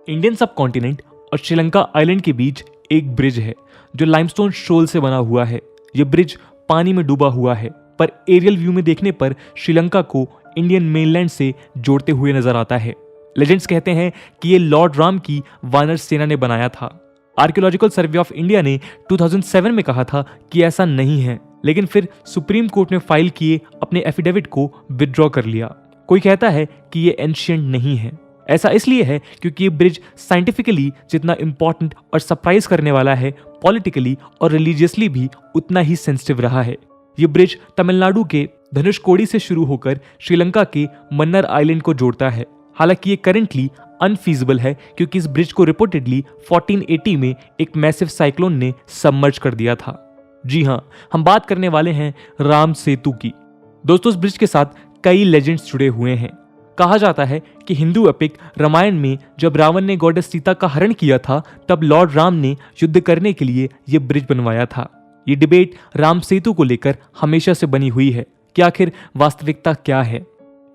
Indian सब continent और Sri Lanka island के बीच एक ब्रिज है जो लाइमस्टोन शोल से बना हुआ है। यह ब्रिज पानी में डूबा हुआ है, पर एरियल व्यू में देखने पर श्रीलंका को इंडियन मेनलैंड से जोड़ते हुए नजर आता है। लेजेंड्स कहते हैं कि यह लॉर्ड राम की वानर सेना ने बनाया था। आर्कियोलॉजिकल सर्वे ऑफ इंडिया ने 2007 में कहा था कि ऐसा नहीं है, लेकिन फिर सुप्रीम कोर्ट ने फाइल किए अपने एफिडेविट को विदड्रॉ कर लिया। कोई कहता है कि यह एंशिएंट नहीं है। ऐसा इसलिए है क्योंकि ये ब्रिज साइंटिफिकली जितना इंपॉर्टेंट और सरप्राइज करने वाला है, पॉलिटिकली और रिलीजियसली भी उतना ही सेंसिटिव रहा है। ये ब्रिज तमिलनाडु के धनुषकोडी से शुरू होकर श्रीलंका के मन्नार आइलैंड को जोड़ता है। हालांकि ये करेंटली अनफीजिबल है क्योंकि इस ब्रिज को रिपोर्टेडली 1480 में एक मैसिव साइक्लोन ने सबमर्ज कर दिया था। जी हाँ, हम बात करने वाले हैं राम सेतु की। दोस्तों, इस ब्रिज के साथ कई लेजेंड्स जुड़े हुए हैं। कहा जाता है कि हिंदू एपिक रामायण में जब रावण ने गॉडेस सीता का हरण किया था, तब लॉर्ड राम ने युद्ध करने के लिए यह ब्रिज बनवाया था। ये डिबेट राम सेतु को लेकर हमेशा से बनी हुई है कि आखिर वास्तविकता क्या है।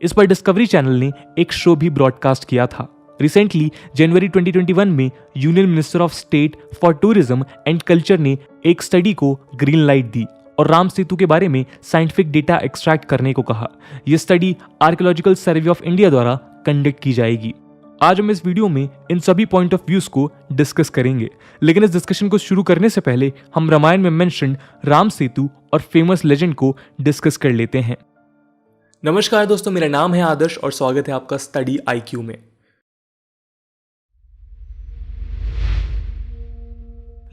इस पर डिस्कवरी चैनल ने एक शो भी ब्रॉडकास्ट किया था। रिसेंटली जनवरी 2021 में union minister of state for tourism and culture ने एक स्टडी को ग्रीन लाइट दी और राम सेतु के बारे में साइंटिफिक डेटा एक्सट्रैक्ट करने को कहा। यह study archaeological survey of India द्वारा कंडक्ट की जाएगी। आज हम इस वीडियो में इन सभी पॉइंट ऑफ व्यूज को डिस्कस करेंगे, लेकिन इस डिस्कशन को शुरू करने से पहले हम रामायण में मेंशन्ड राम सेतु और फेमस लेजेंड को डिस्कस कर लेते हैं। नमस्कार दोस्तों, मेरा नाम है आदर्श और स्वागत है आपका स्टडी IQ में।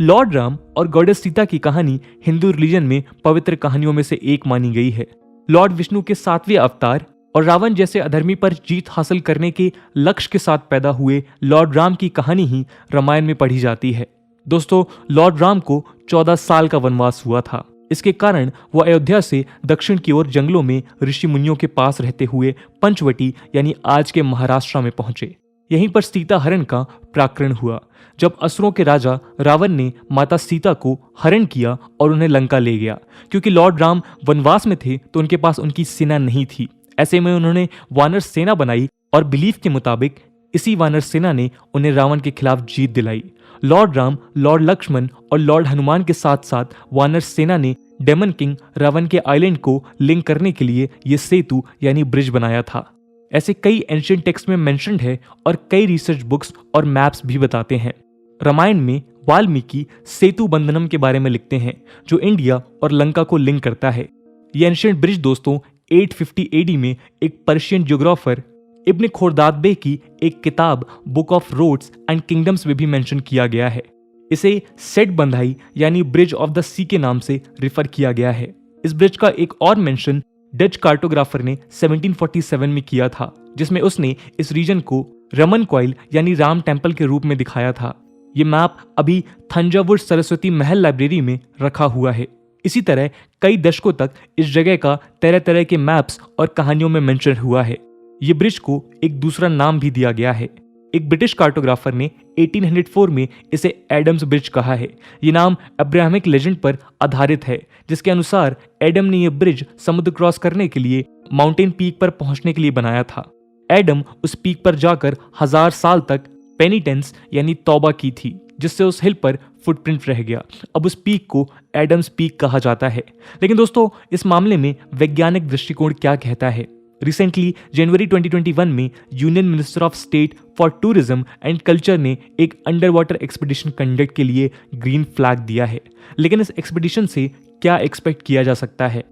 लॉर्ड राम और गॉडेस सीता की कहानी हिंदू रिलीजन में पवित्र कहानियों में से एक मानी गई है। लॉर्ड विष्णु के 7वें अवतार और रावण जैसे अधर्मी पर जीत हासिल करने के लक्ष्य के साथ पैदा हुए लॉर्ड राम की कहानी ही रामायण में पढ़ी जाती है। दोस्तों, लॉर्ड राम को 14 साल का वनवास हुआ था। इसके कारण वो अयोध्या से दक्षिण की ओर जंगलों में ऋषि मुनियों के पास रहते हुए पंचवटी यानी आज के महाराष्ट्र में पहुंचे। यहीं पर सीता हरण का प्राकरण हुआ, जब असुरों के राजा रावण ने माता सीता को हरण किया और उन्हें लंका ले गया। क्योंकि लॉर्ड राम वनवास में थे तो उनके पास उनकी सेना नहीं थी। ऐसे में उन्होंने वानर सेना बनाई और बिलीफ के मुताबिक इसी वानर सेना ने उन्हें रावण के खिलाफ जीत दिलाई। लॉर्ड राम, लॉर्ड लक्ष्मण और लॉर्ड हनुमान के साथ साथ वानर सेना ने डेमन किंग रावण के आइलैंड को लिंक करने के लिए यह सेतु यानी ब्रिज बनाया था। ऐसे कई एंशिएंट टेक्स्ट में मेंशन्ड है और कई रिसर्च बुक्स और मैप्स भी बताते हैं। रामायण में वाल्मीकि सेतु बंधनम के बारे में लिखते हैं, जो इंडिया और लंका को लिंक करता है। यह एंशिएंट ब्रिज दोस्तों 850 AD में एक पर्शियन जियोग्राफर इब्न खोरदादबे की एक किताब book of roads and kingdoms में भी मेंशन किया गया है। इसे सेट बंधाई यानी ब्रिज ऑफ द सी के नाम से रिफर किया गया है। इस ब्रिज का एक और मेंशन डच कार्टोग्राफर ने 1747 में किया था, जिसमें उसने इस रीजन को रमन कॉइल यानी राम टेम्पल के रूप में दिखाया था। ये मैप अभी थंजावुर सरस्वती महल लाइब्रेरी में रखा हुआ है। इसी तरह कई दशकों तक इस जगह का तरह तरह के मैप्स और कहानियों में मेंशन हुआ है। ये ब्रिज को एक दूसरा नाम भी दिया गया है। एक ब्रिटिश कार्टोग्राफर ने 1804 में इसे एडम्स ब्रिज कहा है। ये नाम अब्राहमिक लेजेंड पर आधारित है, जिसके अनुसार एडम ने यह ब्रिज समुद्र क्रॉस करने के लिए माउंटेन पीक पर पहुंचने के लिए बनाया था। एडम उस पीक पर जाकर 1000 साल तक पेनिटेंस यानी तौबा की थी, जिससे उस हिल पर फुटप्रिंट रह गया। अब उस पीक को एडम्स पीक कहा जाता है। लेकिन दोस्तों, इस मामले में वैज्ञानिक दृष्टिकोण क्या कहता है? रिसेंटली जनवरी 2021 में union minister of state for tourism and culture ने एक अंडर वाटर एक्सपीडिशन कंडक्ट के लिए ग्रीन फ्लैग दिया है। लेकिन इस एक्सपीडिशन से क्या एक्सपेक्ट किया जा सकता है?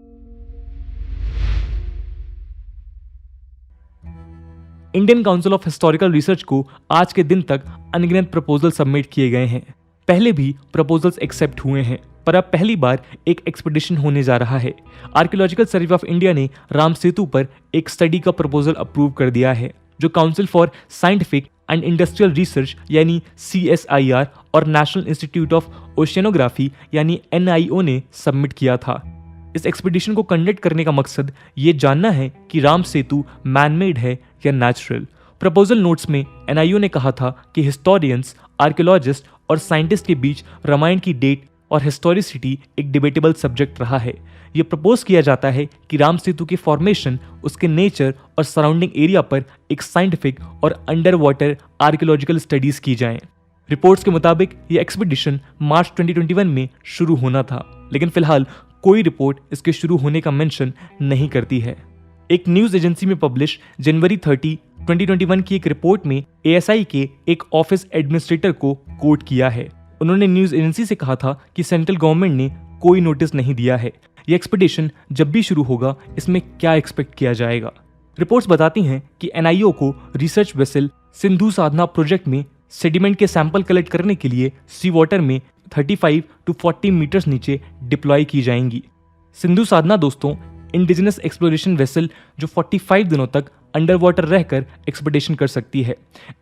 Indian council of historical research को आज के दिन तक अनगिनत प्रपोजल सबमिट किए गए हैं। पहले भी प्रपोजल्स एक्सेप्ट हुए हैं, पर अब पहली बार एक एक्सपीडिशन होने जा रहा है। आर्कियोलॉजिकल सर्वे ऑफ इंडिया ने राम सेतु पर एक स्टडी का प्रपोजल अप्रूव कर दिया है, जो council for scientific and industrial research यानी CSIR और नेशनल इंस्टीट्यूट ऑफ ओशियनोग्राफी यानी NIO ने सबमिट किया था। इस एक्सपीडिशन को कंडक्ट करने का मकसद ये जानना है कि राम सेतु मैनमेड है या नेचुरल। प्रपोजल नोट्स में NIO ने कहा था कि हिस्टोरियंस, आर्कियोलॉजिस्ट और साइंटिस्ट के बीच रामायण की डेट और हिस्टोरिसिटी एक डिबेटेबल सब्जेक्ट रहा है। यह प्रपोज किया जाता है कि राम सेतु के फॉर्मेशन, उसके नेचर और सराउंडिंग एरिया पर एक साइंटिफिक और अंडर वाटर आर्कियोलॉजिकल स्टडीज की जाएं। रिपोर्ट्स के मुताबिक यह एक्सपीडिशन मार्च 2021 में शुरू होना था, लेकिन फिलहाल कोई रिपोर्ट इसके शुरू होने का मेंशन नहीं करती है। एक न्यूज एजेंसी में पब्लिश जनवरी 30, 2021 की एक रिपोर्ट में ASI के एक ऑफिस एडमिनिस्ट्रेटर को कोट किया है। उन्होंने न्यूज एजेंसी से कहा था कि सेंट्रल गवर्नमेंट ने कोई नोटिस नहीं दिया है। यह एक्सपीडिशन जब भी शुरू होगा, इसमें क्या एक्सपेक्ट किया जाएगा। रिपोर्ट्स बताती हैं कि NIO को रिसर्च वेसल सिंधु साधना प्रोजेक्ट में सेडिमेंट के सैंपल कलेक्ट करने के लिए सी वाटर में 35 to 40 मीटर्स नीचे डिप्लॉय की जाएंगी। सिंधु साधना दोस्तों इंडिजिनस एक्सप्लोरेशन वेसल जो 45 दिनों तक अंडर वाटर रहकर एक्सपीडिशन कर सकती है।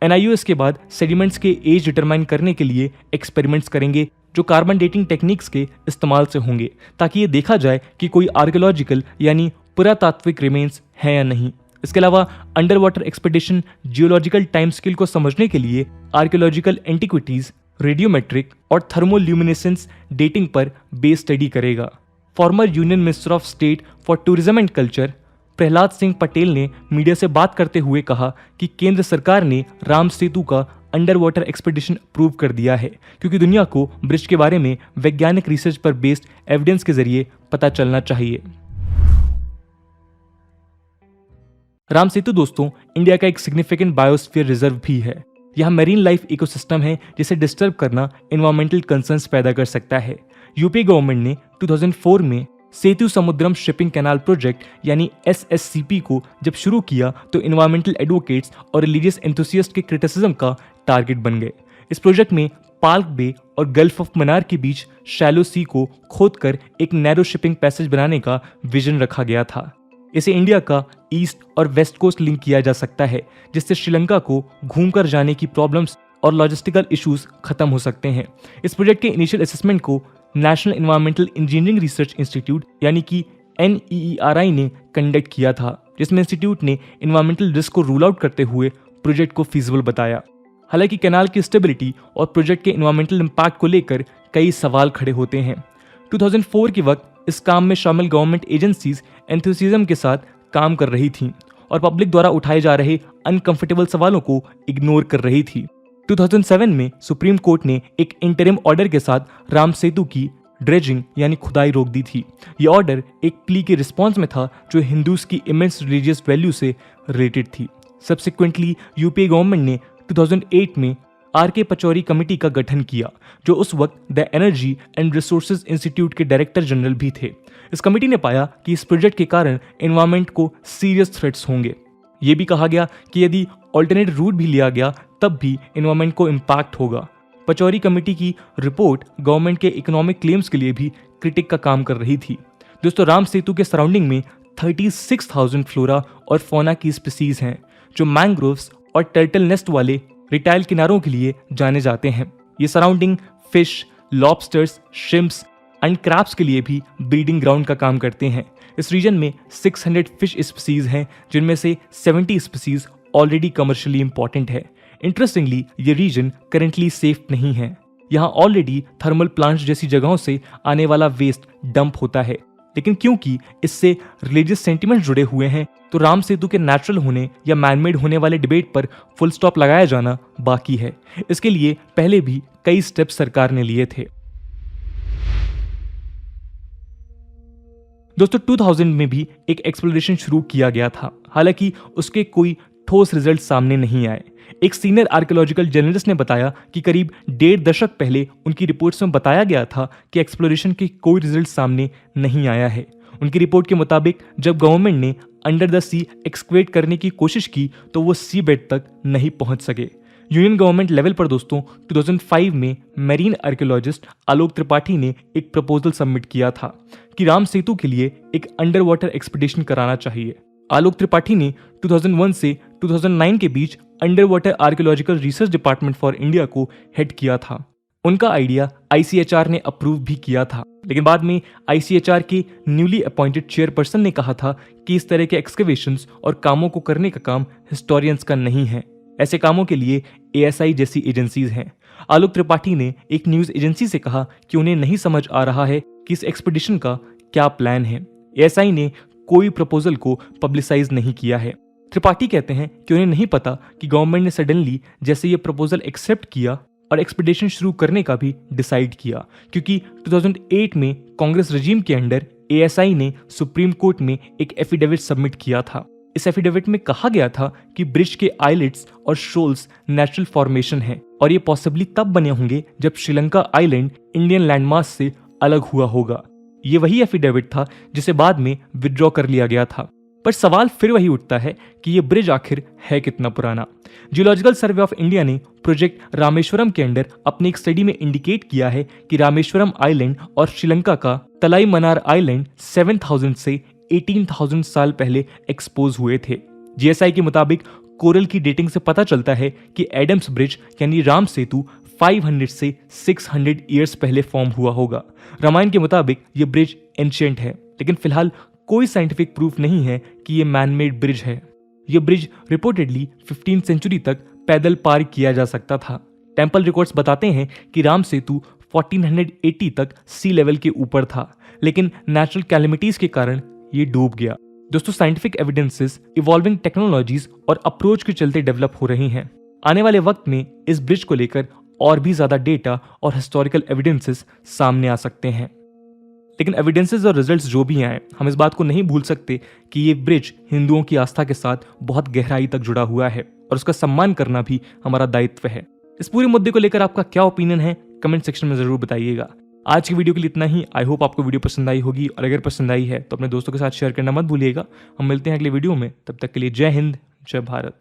NIO इसके बाद सेडिमेंट्स के एज डिटरमाइन करने के लिए एक्सपेरिमेंट्स करेंगे जो कार्बन डेटिंग टेक्निक्स के इस्तेमाल से होंगे, ताकि ये देखा जाए कि कोई आर्कियोलॉजिकल यानी पुरातात्विक रिमेन्स है या नहीं। इसके अलावा under water expedition geological time scale को समझने के लिए आर्कियोलॉजिकल एंटिक्विटीज, रेडियोमेट्रिक और थर्मोल्यूमिनेसेंस डेटिंग पर बेस स्टडी करेगा। Former union minister of state for tourism and culture Prahlad Singh Patel ने मीडिया से बात करते हुए कहा कि केंद्र सरकार ने राम सेतु का अंडर वाटर एक्सपीडिशन अप्रूव कर दिया है, क्योंकि दुनिया को ब्रिज के बारे में वैज्ञानिक रिसर्च पर बेस्ड एविडेंस के जरिए पता चलना चाहिए। राम सेतु दोस्तों इंडिया का एक सिग्निफिकेंट बायोस्फीयर रिजर्व भी है। यह मेरीन लाइफ इकोसिस्टम है जिसे डिस्टर्ब करना एनवायरमेंटल कंसर्न्स पैदा कर सकता है। यूपी गवर्नमेंट ने 2004 में सेतु समुद्रम शिपिंग कैनाल प्रोजेक्ट यानी SSCP को जब शुरू किया तो एनवायरमेंटल एडवोकेट्स और रिलीजियस एंथुसियास्ट के क्रिटिसिज्म का टारगेट बन गए। इस प्रोजेक्ट में पाल्क बे और गल्फ ऑफ मन्नार के बीच शैलो सी को खोदकर एक नैरो शिपिंग पैसेज बनाने का विजन रखा गया था। इसे इंडिया का ईस्ट और वेस्ट कोस्ट लिंक किया जा सकता है, जिससे श्रीलंका को घूमकर जाने की प्रॉब्लम्स और लॉजिस्टिकल इश्यूज खत्म हो सकते हैं। इस प्रोजेक्ट के इनिशियल असेसमेंट को national environmental engineering research institute यानी कि NEERI ने कंडक्ट किया था, जिसमें इंस्टीट्यूट ने एनवायरमेंटल रिस्क को रूल आउट करते हुए प्रोजेक्ट को फीजिबल बताया। हालांकि कैनाल की स्टेबिलिटी और प्रोजेक्ट के एनवायरमेंटल इम्पैक्ट को लेकर कई सवाल खड़े होते हैं। 2004 के वक्त इस काम में शामिल गवर्नमेंट एजेंसीज एंथुसियाज्म के साथ काम कर रही थीं और पब्लिक द्वारा उठाए जा रहे अनकंफर्टेबल सवालों को इग्नोर कर रही थी। 2007 में सुप्रीम कोर्ट ने एक इंटरिम ऑर्डर के साथ राम सेतु की ड्रेजिंग यानी खुदाई रोक दी थी। यह ऑर्डर एक प्ली के रिस्पॉन्स में था जो हिंदूज की इमेंस रिलीजियस वैल्यू से रिलेटेड थी। सब्सिक्वेंटली यूपीए गवर्नमेंट ने 2008 में RK पचौरी कमेटी का गठन किया, जो उस वक्त the energy and resources institute के डायरेक्टर जनरल भी थे। इस कमेटी ने पाया कि इस प्रोजेक्ट के कारण एनवायरमेंट को सीरियस थ्रेट्स होंगे। ये भी कहा गया कि यदि ऑल्टरनेट रूट भी लिया गया तब भी एनवायरमेंट को इम्पैक्ट होगा। पचौरी कमेटी की रिपोर्ट गवर्नमेंट के इकोनॉमिक क्लेम्स के लिए भी क्रिटिक का काम कर रही थी। दोस्तों राम सेतु के सराउंडिंग में 36,000 फ्लोरा और फौना की स्पीसीज हैं, जो मैंग्रोव्स और टर्टल नेस्ट वाले रिटाइल किनारों के लिए जाने जाते हैं। ये surrounding fish, lobsters, shrimps and crabs के लिए भी ब्रीडिंग ग्राउंड का काम करते हैं। इस रीजन में 600 फिश स्पीसीज हैं, जिनमें से 70 स्पीसीज ऑलरेडी कमर्शियली इंपॉर्टेंट है। इंटरेस्टिंगली ये रीजन करेंटली सेफ नहीं है। यहाँ ऑलरेडी थर्मल प्लांट्स जैसी जगहों से आने वाला वेस्ट डंप होता है, लेकिन क्योंकि इससे रिलीजियस सेंटिमेंट जुड़े हुए हैं तो राम सेतु के नेचुरल होने या मैनमेड होने वाले डिबेट पर फुल स्टॉप लगाया जाना बाकी है। इसके लिए पहले भी कई स्टेप्स सरकार ने लिए थे। दोस्तों 2000 में भी एक एक्सप्लोरेशन शुरू किया गया था, हालांकि उसके कोई ठोस रिजल्ट सामने नहीं आए। एक सीनियर आर्कियोलॉजिकल जर्नलिस्ट ने बताया कि करीब 1.5 दशक पहले उनकी रिपोर्ट्स में बताया गया था कि एक्सप्लोरेशन के कोई रिजल्ट सामने नहीं आया है। उनकी रिपोर्ट के मुताबिक जब गवर्नमेंट ने अंडर द सी एक्सक्वेट करने की कोशिश की तो वो सी बेड तक नहीं पहुंच सके। यूनियन गवर्नमेंट लेवल पर दोस्तों 2005 में मेरीन आर्कियोलॉजिस्ट आलोक त्रिपाठी ने एक प्रपोजल सबमिट किया था कि राम सेतु के लिए एक अंडर वाटर एक्सपीडिशन कराना चाहिए। आलोक त्रिपाठी ने 2001 से 2009 के बीच under water archaeological research department for India को हेड किया था। उनका आइडिया ICHR ने अप्रूव भी किया था, लेकिन बाद में ICHR के न्यूली अपॉइंटेड चेयरपर्सन ने कहा था कि इस तरह के एक्सकवेशंस और कामों को करने का काम हिस्टोरियंस का नहीं है। ऐसे कामों के लिए ASI जैसी एजेंसीज हैं। आलोक त्रिपाठी ने एक न्यूज एजेंसी से कहा कि उन्हें नहीं समझ आ रहा है कि इस एक्सपीडिशन का क्या प्लान है। ASI ने कोई प्रपोजल को पब्लिसाइज नहीं किया है। त्रिपाठी कहते हैं कि उन्हें नहीं पता कि गवर्नमेंट ने सडनली जैसे ये प्रपोजल एक्सेप्ट किया और एक्सपीडिशन शुरू करने का भी डिसाइड किया, क्योंकि 2008 में कांग्रेस रजीम के अंडर ASI ने सुप्रीम कोर्ट में एक एफिडेविट सबमिट किया था। इस एफिडेविट में कहा गया था कि ब्रिज के आइलैंड्स और शोल्स नेचुरल फॉर्मेशन है और ये पॉसिबली तब बने होंगे जब श्रीलंका आइलैंड इंडियन लैंडमास से अलग हुआ होगा। ये वही एफिडेविट था जिसे बाद में विथड्रॉ कर लिया गया था। पर सवाल फिर वही उठता है कि ये ब्रिज आखिर है कितना पुराना। जियोलॉजिकल सर्वे ऑफ इंडिया ने प्रोजेक्ट रामेश्वरम के अंडर अपनी एक स्टडी में इंडिकेट किया है कि रामेश्वरम आइलैंड और श्रीलंका का तलाई मनार आइलैंड 7000 से 18,000 साल पहले एक्सपोज हुए थे। GSI के मुताबिक कोरल की डेटिंग से पता चलता है कि एडम्स ब्रिज यानी राम सेतु 500 से 600 ईयर्स पहले फॉर्म हुआ होगा। रामायण के मुताबिक ये ब्रिज एंशिएंट है, लेकिन फिलहाल कोई साइंटिफिक प्रूफ नहीं है कि ये मैनमेड ब्रिज है। ये ब्रिज रिपोर्टेडली 15वीं सेंचुरी तक पैदल पार किया जा सकता था। टेम्पल रिकॉर्ड्स बताते हैं कि राम सेतु 1480 तक सी लेवल के ऊपर था, लेकिन नेचुरल कैलेमिटीज के कारण ये डूब गया। दोस्तों, साइंटिफिक एविडेंसेस इवॉल्विंग टेक्नोलॉजीज और अप्रोच के चलते डेवलप हो रही हैं। आने वाले वक्त में इस ब्रिज को लेकर और भी ज्यादा डेटा और हिस्टोरिकल एविडेंसेस सामने आ सकते हैं। लेकिन एविडेंसेस और रिजल्ट्स जो भी आए, हम इस बात को नहीं भूल सकते कि ये ब्रिज हिंदुओं की आस्था के साथ बहुत गहराई तक जुड़ा हुआ है और उसका सम्मान करना भी हमारा दायित्व है। इस पूरे मुद्दे को लेकर आपका क्या ओपिनियन है, कमेंट सेक्शन में जरूर बताइएगा। आज की वीडियो के लिए इतना ही। आई होप आपको वीडियो पसंद आई होगी, और अगर पसंद आई है तो अपने दोस्तों के साथ शेयर करना मत भूलिएगा। हम मिलते हैं अगले वीडियो में, तब तक के लिए जय हिंद, जय भारत।